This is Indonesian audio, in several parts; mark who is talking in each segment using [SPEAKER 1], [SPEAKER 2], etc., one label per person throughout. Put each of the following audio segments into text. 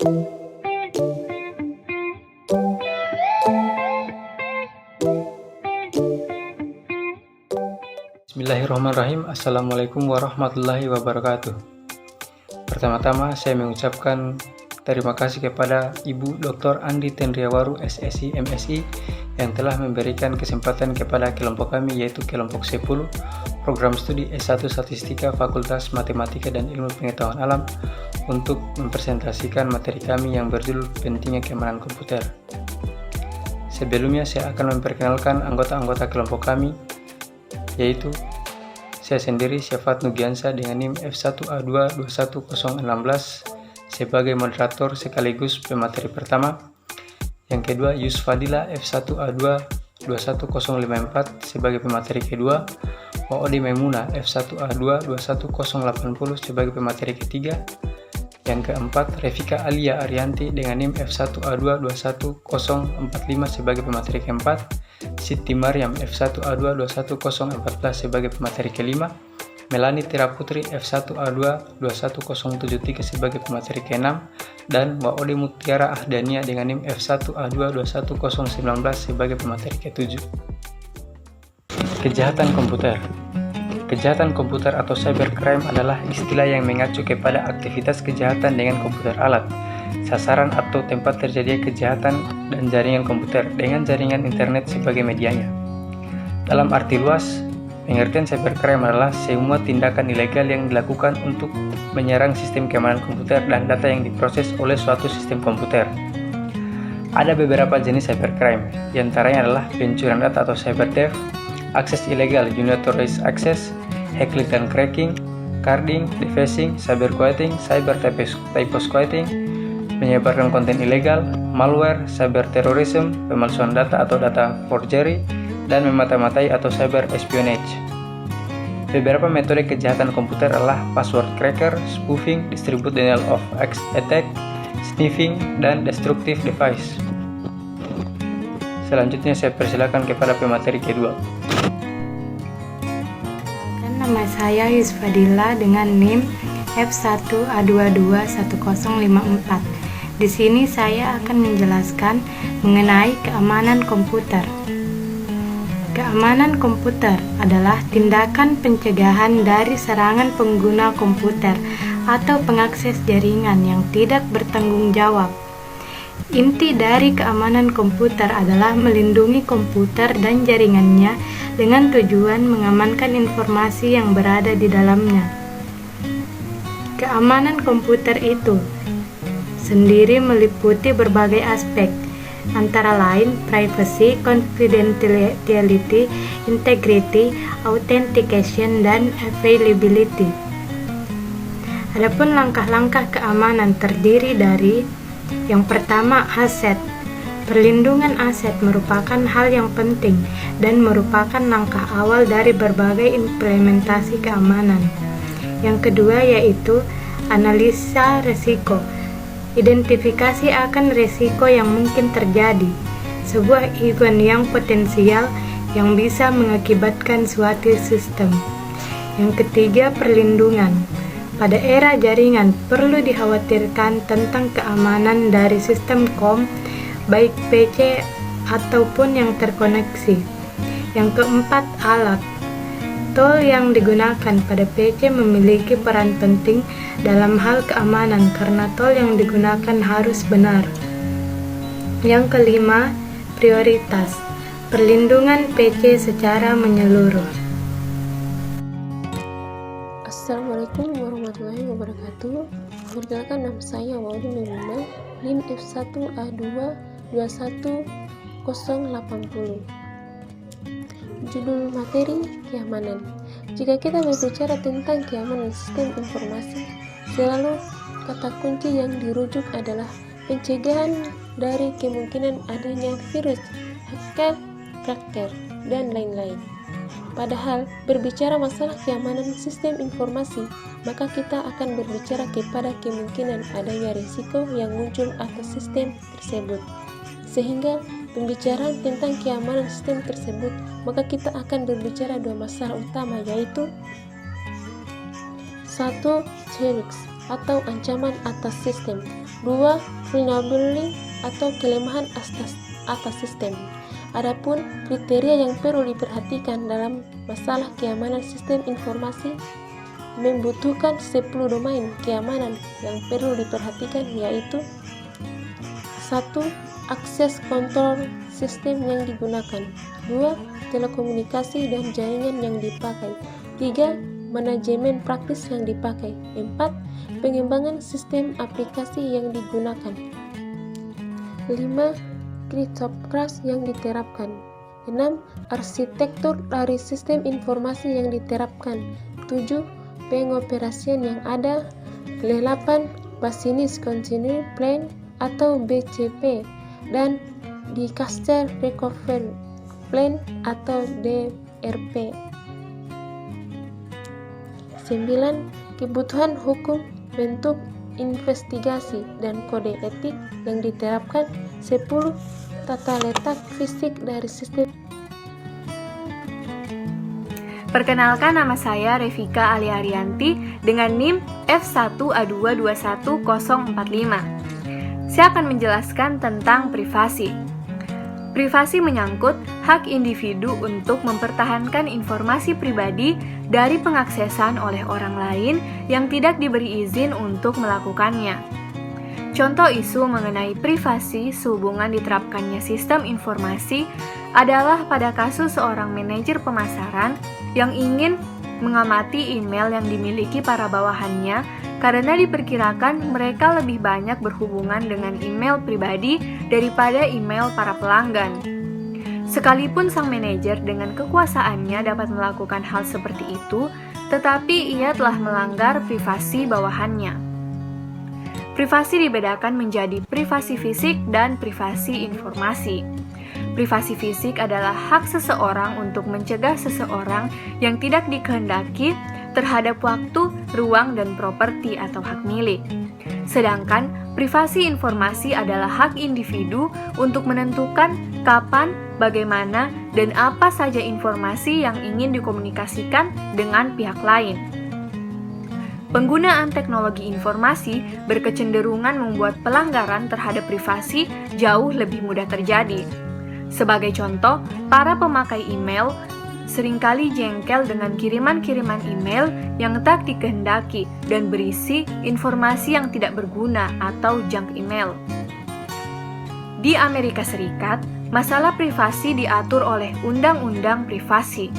[SPEAKER 1] Bismillahirrahmanirrahim. Assalamualaikum warahmatullahi wabarakatuh. Pertama-tama saya mengucapkan terima kasih kepada Ibu Dr. Andi Tendriawaru SSI MSI yang telah memberikan kesempatan kepada kelompok kami, yaitu kelompok 10 program studi S1 Statistika Fakultas Matematika dan Ilmu Pengetahuan Alam, untuk mempresentasikan materi kami yang berjudul Pentingnya Keamanan Komputer. Sebelumnya saya akan memperkenalkan anggota-anggota kelompok kami, yaitu saya sendiri, Syafat Nugiansa, dengan NIM F1A2210016 sebagai moderator sekaligus pemateri pertama. Yang kedua, Yusfadila F1A2210054 sebagai pemateri kedua. Waode Memuna F1A2210080 sebagai pemateri ketiga. Yang keempat, Revika Alia Arianti dengan NIM F1A2210045 sebagai pemateri keempat. Siti Maryam F1A2210014 sebagai pemateri kelima. Melani Tira Putri F1A2210073 sebagai pemateri keenam, dan Waode Mutiara Ahdania dengan NIM F1A2210019 sebagai pemateri ketujuh. Kejahatan komputer. Kejahatan komputer atau cybercrime adalah istilah yang mengacu kepada aktivitas kejahatan dengan komputer alat, sasaran atau tempat terjadinya kejahatan dan jaringan komputer dengan jaringan internet sebagai medianya. Dalam arti luas, pengertian cybercrime adalah semua tindakan ilegal yang dilakukan untuk menyerang sistem keamanan komputer dan data yang diproses oleh suatu sistem komputer. Ada beberapa jenis cybercrime, diantaranya adalah pencurian data atau cybertheft, akses ilegal unauthorized access, hacking dan cracking, carding, defacing, cyberquoting, cyber typosquatting, menyebarkan konten ilegal, malware, cyber terrorism, pemalsuan data atau data forgery, dan memata-matai atau cyber espionage. Beberapa metode kejahatan komputer adalah password cracker, spoofing, distributed denial of access attack, sniffing, dan destructive device. Selanjutnya saya persilakan kepada pemateri kedua.
[SPEAKER 2] Nama saya Yusfadila dengan NIM F1A221054. Di sini saya akan menjelaskan mengenai keamanan komputer. Keamanan komputer adalah tindakan pencegahan dari serangan pengguna komputer atau pengakses jaringan yang tidak bertanggung jawab. Inti dari keamanan komputer adalah melindungi komputer dan jaringannya dengan tujuan mengamankan informasi yang berada di dalamnya. Keamanan komputer itu sendiri meliputi berbagai aspek, antara lain privacy, confidentiality, integrity, authentication, dan availability. Adapun langkah-langkah keamanan terdiri dari: yang pertama, aset. Perlindungan aset merupakan hal yang penting dan merupakan langkah awal dari berbagai implementasi keamanan. Yang kedua yaitu analisa risiko. Identifikasi akan risiko yang mungkin terjadi, sebuah event yang potensial yang bisa mengakibatkan suatu sistem. Yang ketiga, perlindungan. Pada era jaringan, perlu dikhawatirkan tentang keamanan dari sistem COM, baik PC ataupun yang terkoneksi. Yang keempat, alat. Tool yang digunakan pada PC memiliki peran penting dalam hal keamanan karena tool yang digunakan harus benar. Yang kelima, prioritas. Perlindungan PC secara menyeluruh.
[SPEAKER 3] Assalamualaikum warahmatullahi wabarakatuh. Perkenalkan, nama saya Waode Memuna, NIM F1A2210080. Judul materi keamanan. Jika kita berbicara tentang keamanan sistem informasi, selalu kata kunci yang dirujuk adalah pencegahan dari kemungkinan adanya virus, hacker, cracker, dan lain-lain. Padahal berbicara masalah keamanan sistem informasi, maka kita akan berbicara kepada kemungkinan adanya risiko yang muncul atas sistem tersebut. Sehingga pembicaraan tentang keamanan sistem tersebut, maka kita akan berbicara dua masalah utama, yaitu 1. Check atau ancaman atas sistem. 2. Vulnerability atau kelemahan atas sistem. Adapun kriteria yang perlu diperhatikan dalam masalah keamanan sistem informasi membutuhkan 10 domain keamanan yang perlu diperhatikan, yaitu 1. Akses kontrol sistem yang digunakan. 2. Telekomunikasi dan jaringan yang dipakai. 3. Manajemen praktis yang dipakai. 4. Pengembangan sistem aplikasi yang digunakan. 5. Kriptokrasi yang diterapkan. 6. Arsitektur dari sistem informasi yang diterapkan. 7. Pengoperasian yang ada. 8. Business Continuity Plan atau BCP dan Disaster Recovery Plan atau DRP. 9. Kebutuhan hukum, bentuk investigasi dan kode etik yang diterapkan. 10. Tata letak fisik dari sistem.
[SPEAKER 2] Perkenalkan, nama saya Revika Ali Arianti dengan NIM F1A221045. Saya akan menjelaskan tentang privasi. Privasi menyangkut hak individu untuk mempertahankan informasi pribadi dari pengaksesan oleh orang lain yang tidak diberi izin untuk melakukannya. Contoh isu mengenai privasi sehubungan diterapkannya sistem informasi adalah pada kasus seorang manajer pemasaran yang ingin mengamati email yang dimiliki para bawahannya karena diperkirakan mereka lebih banyak berhubungan dengan email pribadi daripada email para pelanggan. Sekalipun sang manajer dengan kekuasaannya dapat melakukan hal seperti itu, tetapi ia telah melanggar privasi bawahannya. Privasi dibedakan menjadi privasi fisik dan privasi informasi. Privasi fisik adalah hak seseorang untuk mencegah seseorang yang tidak dikehendaki terhadap waktu, ruang, dan properti atau hak milik. Sedangkan privasi informasi adalah hak individu untuk menentukan kapan, bagaimana, dan apa saja informasi yang ingin dikomunikasikan dengan pihak lain. Penggunaan teknologi informasi berkecenderungan membuat pelanggaran terhadap privasi jauh lebih mudah terjadi. Sebagai contoh, para pemakai email seringkali jengkel dengan kiriman-kiriman email yang tak dikehendaki dan berisi informasi yang tidak berguna atau junk email. Di Amerika Serikat, masalah privasi diatur oleh Undang-Undang Privasi.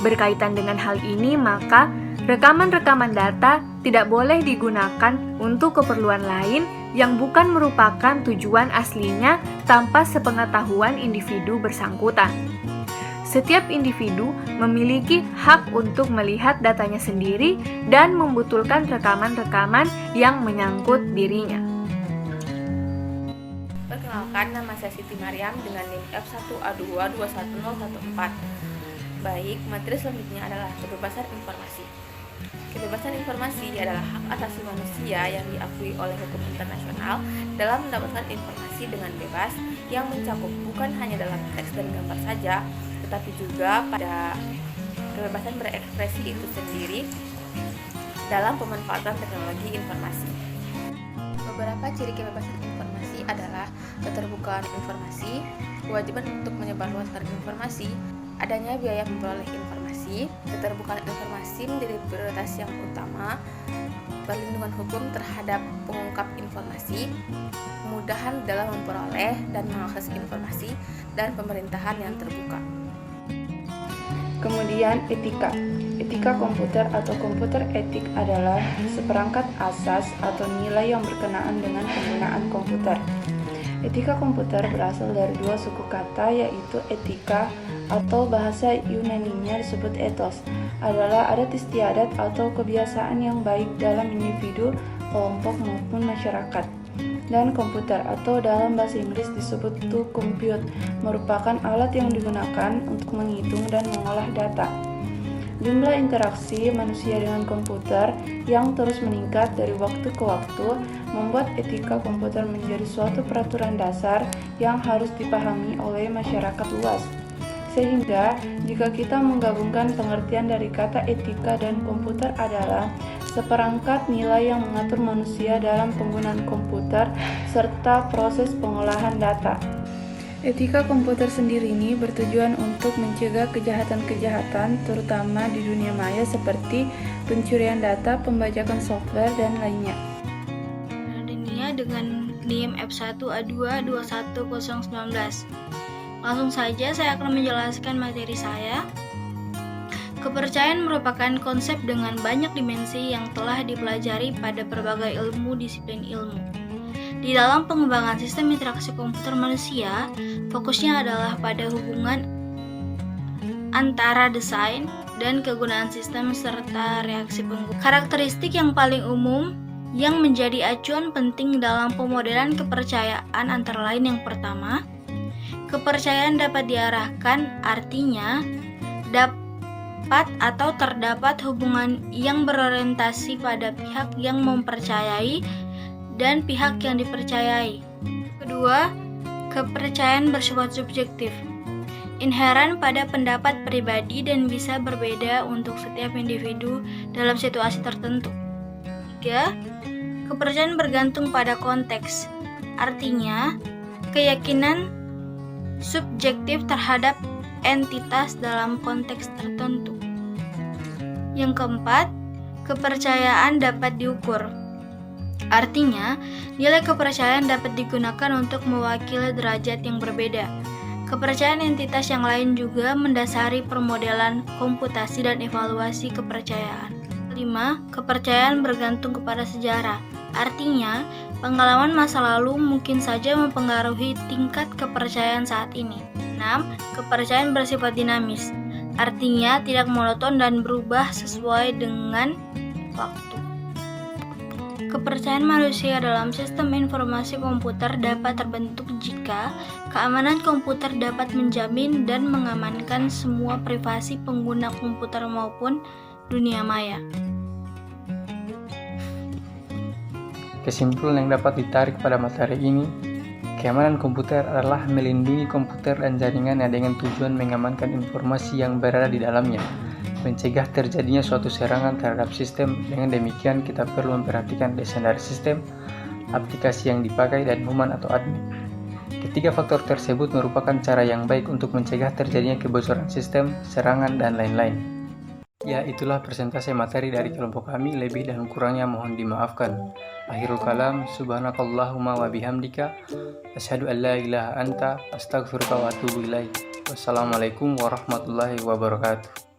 [SPEAKER 2] Berkaitan dengan hal ini, maka rekaman-rekaman data tidak boleh digunakan untuk keperluan lain yang bukan merupakan tujuan aslinya tanpa sepengetahuan individu bersangkutan. Setiap individu memiliki hak untuk melihat datanya sendiri dan membetulkan rekaman-rekaman yang menyangkut dirinya.
[SPEAKER 4] Perkenalkan, nama saya Siti Mariam dengan NIM F1A2211014. Baik, materi selanjutnya adalah kebebasan informasi. Kebebasan informasi adalah hak asasi manusia yang diakui oleh hukum internasional dalam mendapatkan informasi dengan bebas yang mencakup bukan hanya dalam teks dan gambar saja, tetapi juga pada kebebasan berekspresi itu sendiri dalam pemanfaatan teknologi informasi. Beberapa ciri kebebasan informasi adalah keterbukaan informasi, kewajiban untuk menyebarluaskan informasi, adanya biaya memperoleh informasi, keterbukaan informasi menjadi prioritas yang utama, perlindungan hukum terhadap pengungkap informasi, kemudahan dalam memperoleh dan mengakses informasi, dan pemerintahan yang terbuka.
[SPEAKER 5] Kemudian etika. Etika komputer atau komputer etik adalah seperangkat asas atau nilai yang berkenaan dengan penggunaan komputer. Etika komputer berasal dari dua suku kata, yaitu etika atau bahasa Yunaninya disebut ethos, adalah adat istiadat atau kebiasaan yang baik dalam individu, kelompok maupun masyarakat. Dan komputer atau dalam bahasa Inggris disebut to compute merupakan alat yang digunakan untuk menghitung dan mengolah data. Jumlah interaksi manusia dengan komputer yang terus meningkat dari waktu ke waktu membuat etika komputer menjadi suatu peraturan dasar yang harus dipahami oleh masyarakat luas. Sehingga, jika kita menggabungkan pengertian dari kata etika dan komputer adalah seperangkat nilai yang mengatur manusia dalam penggunaan komputer, serta proses pengolahan data. Etika komputer sendiri ini bertujuan untuk mencegah kejahatan-kejahatan, terutama di dunia maya seperti pencurian data, pembajakan software, dan lainnya.
[SPEAKER 6] Dunia dengan NIM F1A2210019. Langsung saja saya akan menjelaskan materi saya. Kepercayaan merupakan konsep dengan banyak dimensi yang telah dipelajari pada berbagai ilmu disiplin ilmu. Di dalam pengembangan sistem interaksi komputer manusia, fokusnya adalah pada hubungan antara desain dan kegunaan sistem serta reaksi pengguna. Karakteristik yang paling umum yang menjadi acuan penting dalam pemodelan kepercayaan antara lain yang pertama, kepercayaan dapat diarahkan, artinya dapat atau terdapat hubungan yang berorientasi pada pihak yang mempercayai dan pihak yang dipercayai. Kedua, kepercayaan bersifat subjektif, inheren pada pendapat pribadi dan bisa berbeda untuk setiap individu dalam situasi tertentu. Tiga, kepercayaan bergantung pada konteks, artinya keyakinan subjektif terhadap entitas dalam konteks tertentu. Yang keempat, kepercayaan dapat diukur. Artinya, nilai kepercayaan dapat digunakan untuk mewakili derajat yang berbeda. Kepercayaan entitas yang lain juga mendasari permodelan, komputasi, dan evaluasi kepercayaan. 5. Kepercayaan bergantung kepada sejarah. Artinya, pengalaman masa lalu mungkin saja mempengaruhi tingkat kepercayaan saat ini. 6. Kepercayaan bersifat dinamis. Artinya, tidak monoton dan berubah sesuai dengan waktu. Kepercayaan manusia dalam sistem informasi komputer dapat terbentuk jika keamanan komputer dapat menjamin dan mengamankan semua privasi pengguna komputer maupun dunia maya.
[SPEAKER 1] Kesimpulan yang dapat ditarik pada materi ini, keamanan komputer adalah melindungi komputer dan jaringannya dengan tujuan mengamankan informasi yang berada di dalamnya, mencegah terjadinya suatu serangan terhadap sistem. Dengan demikian, kita perlu memperhatikan desain dari sistem, aplikasi yang dipakai, dan human atau admin. Ketiga faktor tersebut merupakan cara yang baik untuk mencegah terjadinya kebocoran sistem, serangan, dan lain-lain. Ya, itulah presentasi materi dari kelompok kami. Lebih dan kurangnya mohon dimaafkan. Akhirul kalam, subhanakallahumma wa bihamdika, asyhadu an la ilaha anta, astaghfiruka wa atubu ilaik. Wassalamualaikum warahmatullahi wabarakatuh.